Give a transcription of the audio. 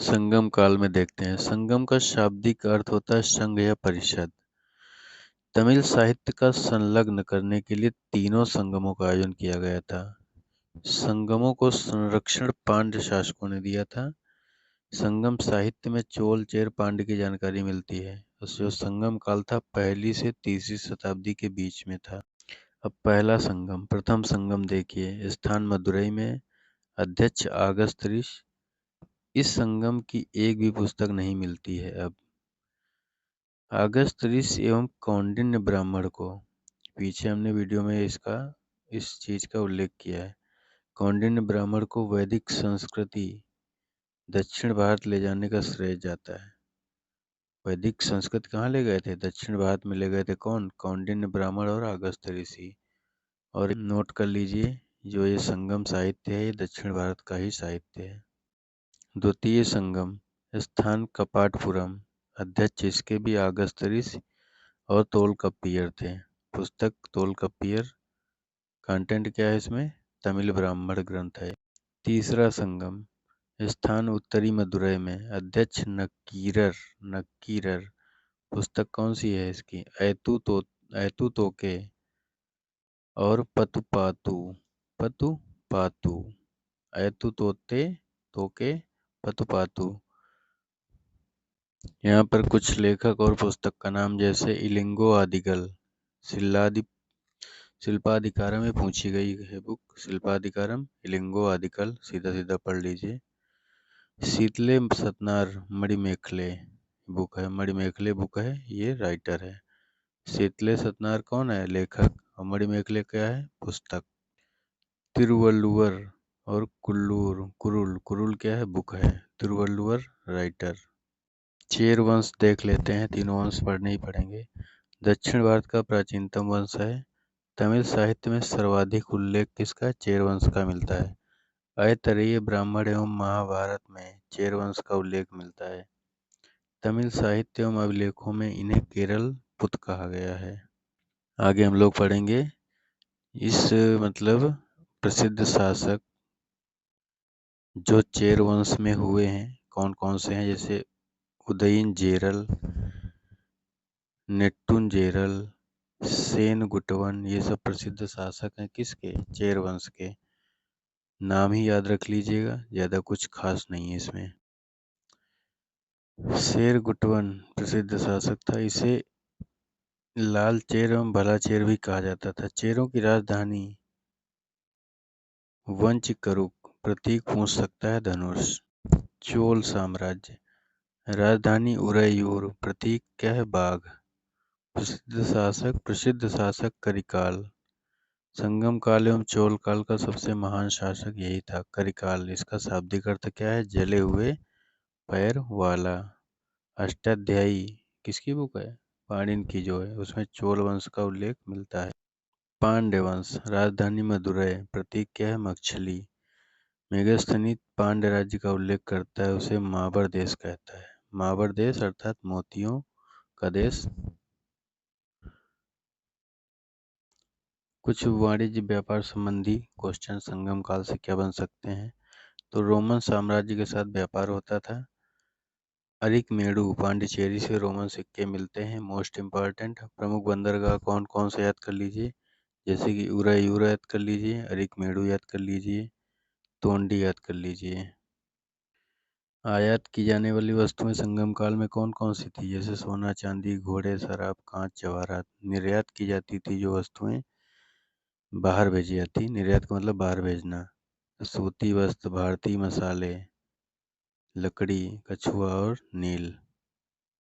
संगम काल में देखते हैं। संगम का शाब्दिक अर्थ होता है संघ या परिषद। तमिल साहित्य का संलग्न करने के लिए तीनों संगमों का आयोजन किया गया था। संगमों को संरक्षण पांड्य शासकों ने दिया था। संगम साहित्य में चोल चेर पांड्य की जानकारी मिलती है। जो संगम काल था पहली से तीसरी शताब्दी के बीच में था। अब पहला संगम, प्रथम संगम देखिए। स्थान मदुरई में। अध्यक्ष अगस्त्य ऋषि। इस संगम की एक भी पुस्तक नहीं मिलती है। अब अगस्त्य ऋषि एवं कौंडिन्य ब्राह्मण को, पीछे हमने वीडियो में इस चीज का उल्लेख किया है। कौंडिन्य ब्राह्मण को वैदिक संस्कृति दक्षिण भारत ले जाने का श्रेय जाता है। वैदिक संस्कृत कहाँ ले गए थे? दक्षिण भारत में ले गए थे। कौन? कौंडिन्य ब्राह्मण और अगस्त्य ऋषि। और नोट कर लीजिए, जो ये संगम साहित्य है ये दक्षिण भारत का ही साहित्य है। द्वितीय संगम, स्थान कपाटपुरम। अध्यक्ष इसके भी अगस्त्य ऋषि और तोलकप्पियर थे। पुस्तक तोलकप्पियर। कंटेंट क्या है इसमें? तमिल ब्राह्मण ग्रंथ है। तीसरा संगम, स्थान उत्तरी मदुरई में। अध्यक्ष नक्कीरर। पुस्तक कौन सी है इसकी? ऐतु तोके और पतुपातु। ऐतु तोके पतुपातु। यहाँ पर कुछ लेखक और पुस्तक का नाम, जैसे इलिंगो आदिगल। शिल्पाधिकारम में पूछी गई है बुक। शिल्पाधिकारम, इलिंगो आदिकल, सीधा सीधा पढ़ लीजिए। शीतले सतनार मणिमेखले बुक है। मणिमेखले बुक है, ये राइटर है। शीतले सतनार कौन है? लेखक। और मणिमेखले क्या है? पुस्तक। तिरुवल्लुवर और कुरुल क्या है? बुक है। तिरुवल्लुवर राइटर। चेर वंश देख लेते हैं। तीनों वंश पढ़ने ही पड़ेंगे। दक्षिण भारत का प्राचीनतम वंश है। तमिल साहित्य में सर्वाधिक उल्लेख किसका? चेर वंश का मिलता है। ऐतरेय ब्राह्मण एवं महाभारत में चेर वंश का उल्लेख मिलता है। तमिल साहित्य एवं अभिलेखों में इन्हें केरल पुत कहा गया है। आगे हम लोग पढ़ेंगे इस प्रसिद्ध शासक जो चेर वंश में हुए हैं कौन कौन से हैं, जैसे उदयनजेरल, नेट्टुंजेरल, सेनगुटवन। ये सब प्रसिद्ध शासक हैं किसके? चेर वंश के। नाम ही याद रख लीजिएगा, ज्यादा कुछ खास नहीं है इसमें। शेरगुटवन प्रसिद्ध शासक था। इसे लाल चेर एवं भला चेर भी कहा जाता था। चेरों की राजधानी वंचिकरुक, प्रतीक पूछ सकता है धनुष। चोल साम्राज्य, राजधानी उरैयूर, प्रतीक क्या है? बाघ। प्रसिद्ध शासक करिकाल। संगम काल एवं चोल काल का सबसे महान शासक यही था, करिकाल। इसका शाब्दिक अर्थ क्या है? जले हुए पैर वाला। अष्टाध्यायी किसकी बुक है? पाणिनि की जो है, उसमें चोल वंश का उल्लेख मिलता है। पांड्य वंश, राजधानी मदुरै, प्रतीक क्या है? मछली। मेगस्थनीज पांड्य राज्य का उल्लेख करता है, उसे माबर देश कहता है। माबर देश अर्थात मोतियों का देश। कुछ वाणिज्य व्यापार संबंधी क्वेश्चन संगम काल से क्या बन सकते हैं? तो रोमन साम्राज्य के साथ व्यापार होता था। अरिकमेडु पांडिचेरी से रोमन सिक्के मिलते हैं। मोस्ट इम्पॉर्टेंट प्रमुख बंदरगाह कौन कौन से याद कर लीजिए, जैसे कि उरैयूर याद कर लीजिए, अरिकमेडु याद कर लीजिए, तोंडी याद कर लीजिए। आयात की जाने वाली वस्तुएं संगम काल में कौन कौन सी थी, जैसे सोना, चांदी, घोड़े, शराब, कांच, जवाहरात। निर्यात की जाती थी जो वस्तुएं, बाहर भेजी जाती। निर्यात का मतलब बाहर भेजना। सूती वस्त्र, भारतीय मसाले, लकड़ी, कछुआ और नील।